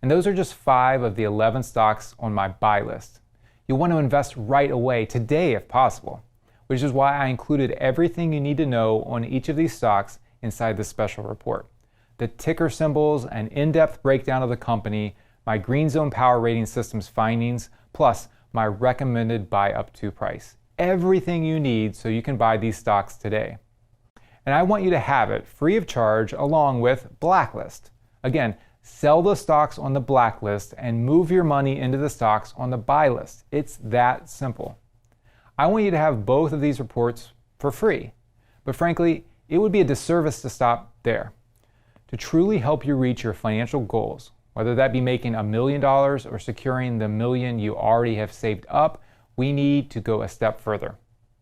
And those are just 5 of the 11 stocks on my buy list. You'll want to invest right away, today if possible, which is why I included everything you need to know on each of these stocks inside this special report. The ticker symbols, an in-depth breakdown of the company, my Green Zone Power Rating System's findings, plus my recommended buy up to price. Everything you need so you can buy these stocks today. And I want you to have it free of charge along with Blacklist. Again, sell the stocks on the blacklist and move your money into the stocks on the buy list. It's that simple. I want you to have both of these reports for free. But frankly, it would be a disservice to stop there. To truly help you reach your financial goals, whether that be making $1 million or securing the $1 million you already have saved up, we need to go a step further.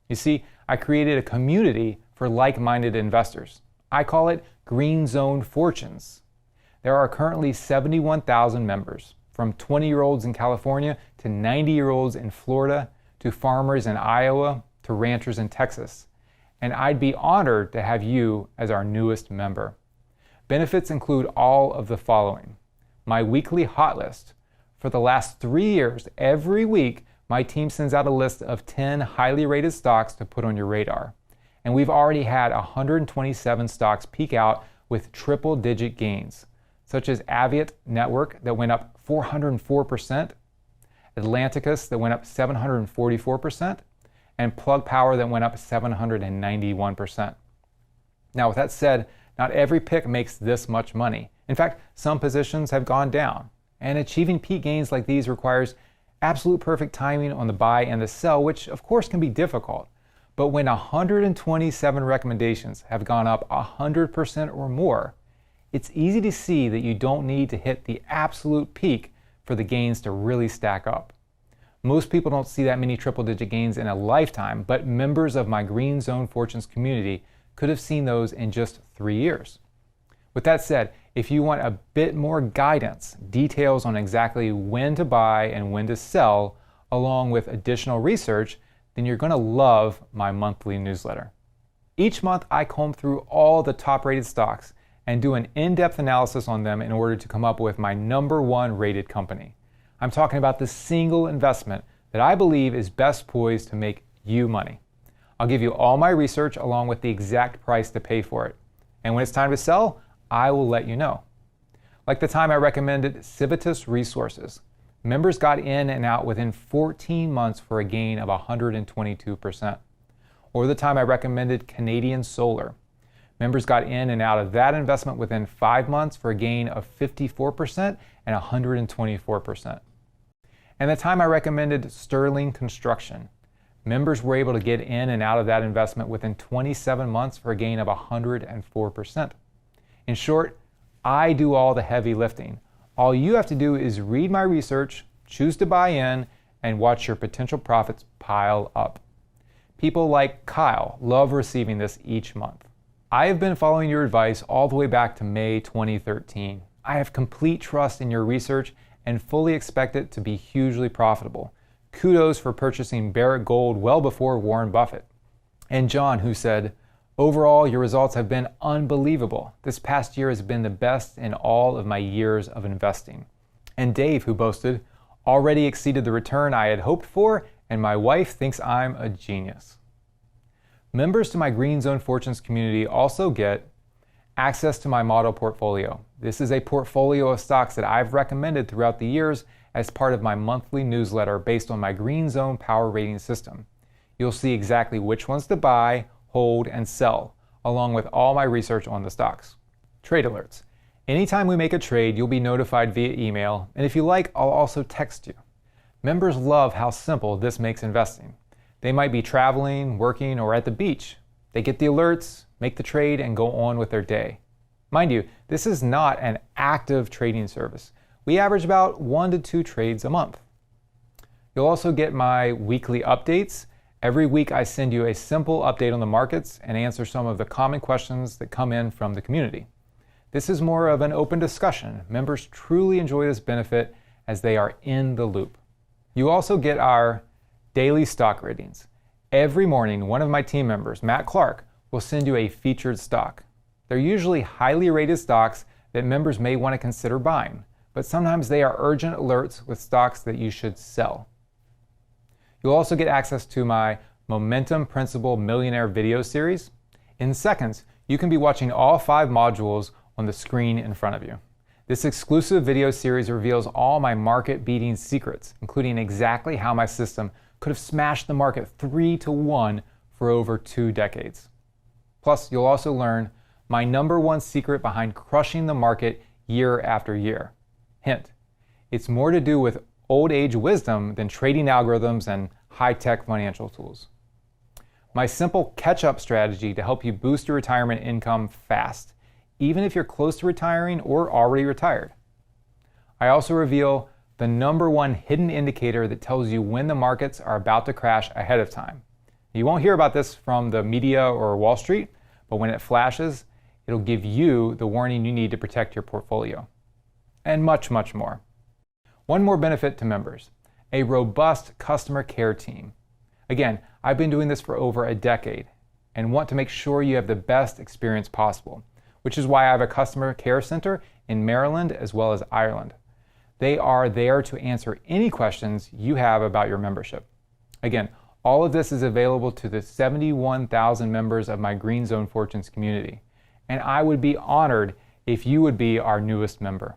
You see, I created a community for like-minded investors. I call it Green Zone Fortunes. There are currently 71,000 members, from 20-year-olds in California to 90-year-olds in Florida, to farmers in Iowa, to ranchers in Texas. And I'd be honored to have you as our newest member. Benefits include all of the following. My weekly hot list. For the last 3 years, every week, my team sends out a list of 10 highly rated stocks to put on your radar. and we've already had 127 stocks peak out with triple-digit gains, such as Aviat Network that went up 404%, Atlanticus that went up 744%, and Plug Power that went up 791%. Now, with that said, not every pick makes this much money. In fact, some positions have gone down, and achieving peak gains like these requires absolute perfect timing on the buy and the sell, which of course can be difficult. But when 127 recommendations have gone up 100% or more, it's easy to see that you don't need to hit the absolute peak for the gains to really stack up. Most people don't see that many triple-digit gains in a lifetime, but members of my Green Zone Fortunes community could have seen those in just 3 years. With that said, if you want a bit more guidance, details on exactly when to buy and when to sell, along with additional research, then you're going to love my monthly newsletter. Each month, I comb through all the top-rated stocks and do an in-depth analysis on them in order to come up with my #1 rated company. I'm talking about the single investment that I believe is best poised to make you money. I'll give you all my research along with the exact price to pay for it. And when it's time to sell, I will let you know. Like the time I recommended Civitas Resources. Members got in and out within 14 months for a gain of 122%. Or the time I recommended Canadian Solar. Members got in and out of that investment within 5 months for a gain of 54% and 124%. And the time I recommended Sterling Construction. Members were able to get in and out of that investment within 27 months for a gain of 104%. In short, I do all the heavy lifting. All you have to do is read my research, choose to buy in, and watch your potential profits pile up. People like Kyle love receiving this each month. I have been following your advice all the way back to May 2013. I have complete trust in your research and fully expect it to be hugely profitable. Kudos for purchasing Barrick Gold well before Warren Buffett. And John, who said, overall, your results have been unbelievable. This past year has been the best in all of my years of investing. And Dave, who boasted, already exceeded the return I had hoped for, and my wife thinks I'm a genius. Members to my Green Zone Fortunes community also get access to my model portfolio. This is a portfolio of stocks that I've recommended throughout the years as part of my monthly newsletter based on my Green Zone power rating system. You'll see exactly which ones to buy, hold, and sell, along with all my research on the stocks. Trade alerts. Anytime we make a trade, you'll be notified via email, and if you like, I'll also text you. Members love how simple this makes investing. They might be traveling, working, or at the beach. They get the alerts, make the trade, and go on with their day. Mind you, this is not an active trading service. We average about 1 to 2 trades a month. You'll also get my weekly updates. Every week I send you a simple update on the markets and answer some of the common questions that come in from the community. This is more of an open discussion. Members truly enjoy this benefit as they are in the loop. You also get our daily stock ratings. Every morning, one of my team members, Matt Clark, will send you a featured stock. They're usually highly rated stocks that members may want to consider buying, but sometimes they are urgent alerts with stocks that you should sell. You'll also get access to my Momentum Principal Millionaire video series. In seconds, you can be watching all 5 modules on the screen in front of you. This exclusive video series reveals all my market-beating secrets, including exactly how my system could have smashed the market 3 to 1 for over 2 decades. Plus, you'll also learn my #1 secret behind crushing the market year after year. Hint, it's more to do with old age wisdom than trading algorithms and high-tech financial tools. My simple catch-up strategy to help you boost your retirement income fast, even if you're close to retiring or already retired. I also reveal the #1 hidden indicator that tells you when the markets are about to crash ahead of time. You won't hear about this from the media or Wall Street, but when it flashes, it'll give you the warning you need to protect your portfolio. And much, much more. One more benefit to members, a robust customer care team. Again, I've been doing this for over a decade and want to make sure you have the best experience possible, which is why I have a customer care center in Maryland as well as Ireland. They are there to answer any questions you have about your membership. Again, All of this is available to the 71,000 members of my Green Zone Fortunes community, and I would be honored if you would be our newest member.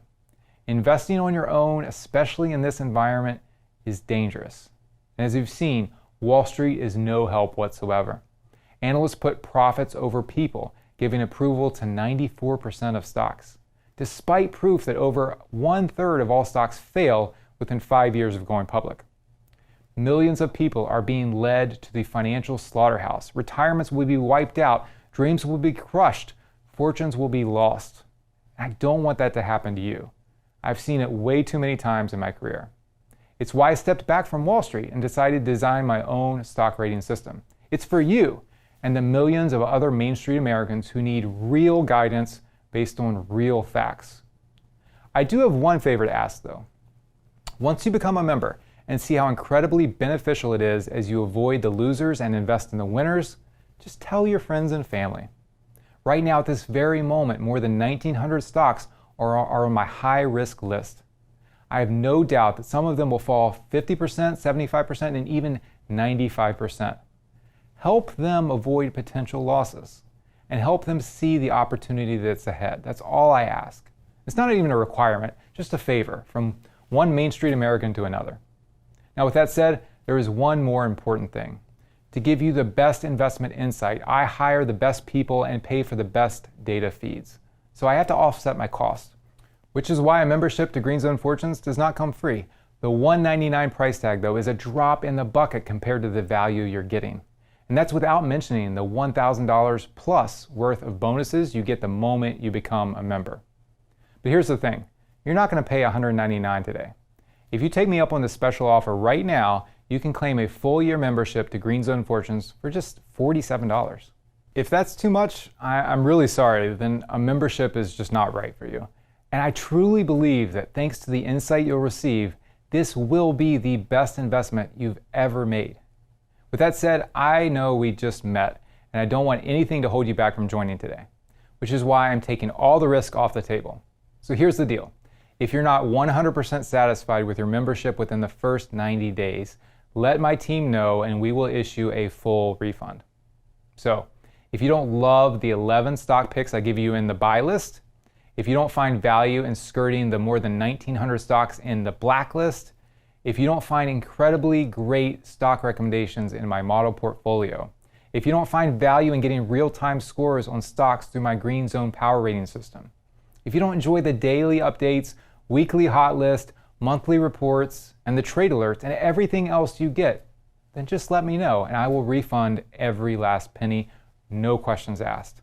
Investing on your own, especially in this environment, is dangerous. And as you've seen, Wall Street is no help whatsoever. Analysts put profits over people, giving approval to 94% of stocks, despite proof that over 1/3 of all stocks fail within 5 years of going public. Millions of people are being led to the financial slaughterhouse. Retirements will be wiped out, dreams will be crushed, fortunes will be lost. I don't want that to happen to you. I've seen it way too many times in my career. It's why I stepped back from Wall Street and decided to design my own stock rating system. It's for you and the millions of other Main Street Americans who need real guidance based on real facts. I do have one favor to ask though. Once you become a member and see how incredibly beneficial it is as you avoid the losers and invest in the winners, just tell your friends and family. Right now at this very moment, more than 1,900 stocks are on my high-risk list. I have no doubt that some of them will fall 50%, 75%, and even 95%. Help them avoid potential losses and help them see the opportunity that's ahead. That's all I ask. It's not even a requirement, just a favor from one Main Street American to another. Now, with that said, there is one more important thing. To give you the best investment insight, I hire the best people and pay for the best data feeds. So I have to offset my cost, which is why a membership to Green Zone Fortunes does not come free. The $199 price tag, though, is a drop in the bucket compared to the value you're getting. And that's without mentioning the $1,000 plus worth of bonuses you get the moment you become a member. But here's the thing. You're not going to pay $199 today. If you take me up on this special offer right now, you can claim a full year membership to Green Zone Fortunes for just $47. If that's too much, I'm really sorry, then a membership is just not right for you. And I truly believe that thanks to the insight you'll receive, this will be the best investment you've ever made. With that said, I know we just met, and I don't want anything to hold you back from joining today, which is why I'm taking all the risk off the table. So here's the deal. If you're not 100% satisfied with your membership within the first 90 days, let my team know and we will issue a full refund. So, if you don't love the 11 stock picks I give you in the buy list, if you don't find value in skirting the more than 1,900 stocks in the blacklist, if you don't find incredibly great stock recommendations in my model portfolio, if you don't find value in getting real-time scores on stocks through my Green Zone Power Rating system, if you don't enjoy the daily updates, weekly hot list, monthly reports, and the trade alerts, and everything else you get, then just let me know and I will refund every last penny, no questions asked.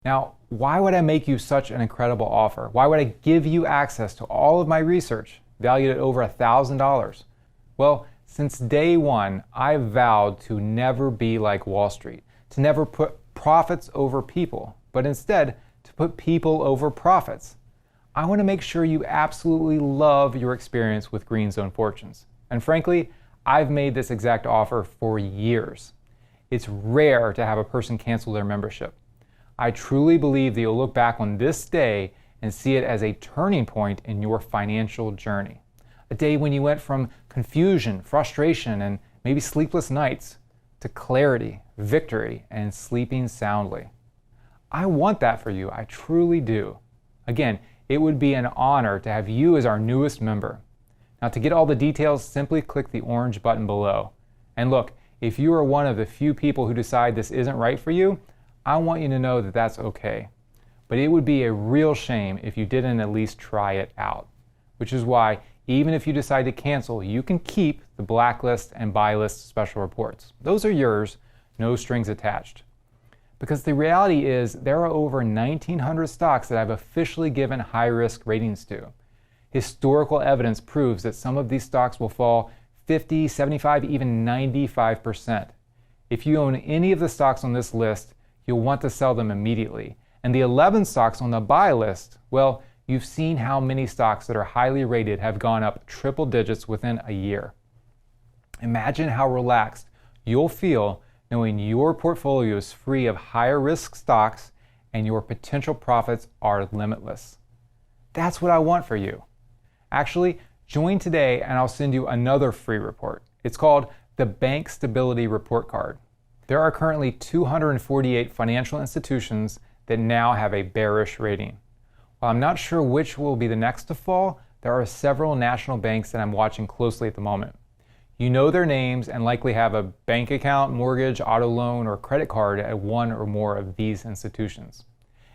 Now, why would I make you such an incredible offer? Why would I give you access to all of my research, valued at over $1,000? Well, since day one, I've vowed to never be like Wall Street, to never put profits over people, but instead to put people over profits. I want to make sure you absolutely love your experience with Green Zone Fortunes. And frankly, I've made this exact offer for years. It's rare to have a person cancel their membership. I truly believe that you'll look back on this day and see it as a turning point in your financial journey. A day when you went from confusion, frustration, and maybe sleepless nights to clarity, victory, and sleeping soundly. I want that for you, I truly do. Again, it would be an honor to have you as our newest member. Now, to get all the details, simply click the orange button below. And look, if you are one of the few people who decide this isn't right for you, I want you to know that that's okay. But it would be a real shame if you didn't at least try it out. Which is why, even if you decide to cancel, you can keep the blacklist and buy list special reports. Those are yours, no strings attached. Because the reality is there are over 1,900 stocks that I've officially given high-risk ratings to. Historical evidence proves that some of these stocks will fall 50, 75, even 95%. If you own any of the stocks on this list, you'll want to sell them immediately. And the 11 stocks on the buy list, well, you've seen how many stocks that are highly rated have gone up triple digits within a year. Imagine how relaxed you'll feel knowing your portfolio is free of higher risk stocks and your potential profits are limitless. That's what I want for you. Actually, join today and I'll send you another free report. It's called the Bank Stability Report Card. There are currently 248 financial institutions that now have a bearish rating. While I'm not sure which will be the next to fall, there are several national banks that I'm watching closely at the moment. You know their names and likely have a bank account, mortgage, auto loan, or credit card at one or more of these institutions.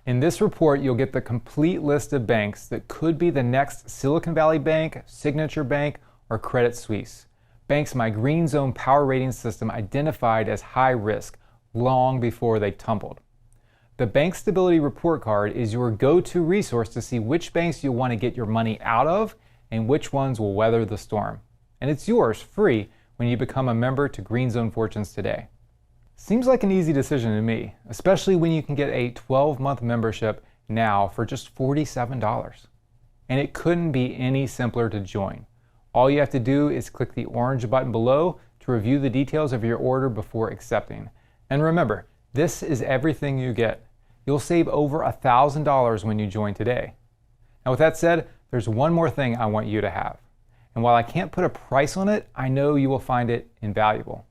In this report, you'll get the complete list of banks that could be the next Silicon Valley Bank, Signature Bank, or Credit Suisse. Banks my Green Zone Power Rating System identified as high risk long before they tumbled. The Bank Stability Report Card is your go-to resource to see which banks you'll want to get your money out of and which ones will weather the storm. And it's yours free when you become a member to Green Zone Fortunes today. Seems like an easy decision to me, especially when you can get a 12-month membership now for just $47. And it couldn't be any simpler to join. All you have to do is click the orange button below to review the details of your order before accepting. And remember, this is everything you get. You'll save over $1,000 when you join today. Now with that said, there's one more thing I want you to have. And while I can't put a price on it, I know you will find it invaluable.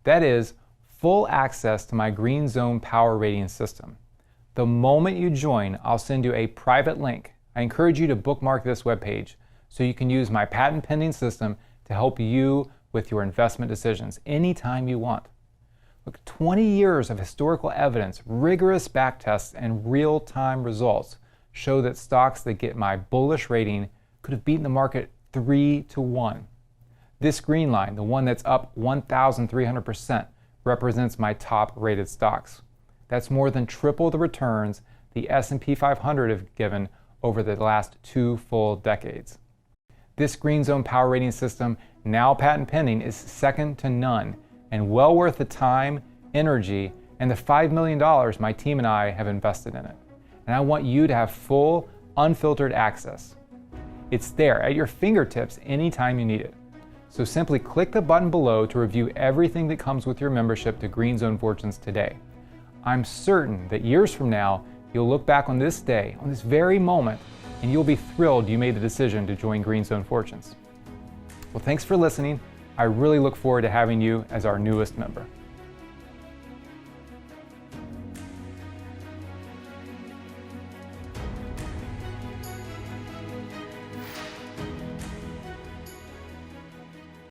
That is full access to my Green Zone Power Rating System. The moment you join, I'll send you a private link. I encourage you to bookmark this webpage so you can use my patent pending system to help you with your investment decisions anytime you want. Look, 20 years of historical evidence, rigorous backtests, and real-time results show that stocks that get my bullish rating could have beaten the market 3-1. This green line, the one that's up 1,300%, represents my top-rated stocks. That's more than triple the returns the S&P 500 have given over the last 2 full decades. This Green Zone Power Rating System, now patent pending, is second to none and well worth the time, energy, and the $5 million my team and I have invested in it. And I want you to have full, unfiltered access. It's there at your fingertips anytime you need it. So simply click the button below to review everything that comes with your membership to Green Zone Fortunes today. I'm certain that years from now, you'll look back on this day, on this very moment, and you'll be thrilled you made the decision to join Green Zone Fortunes. Well, thanks for listening. I really look forward to having you as our newest member.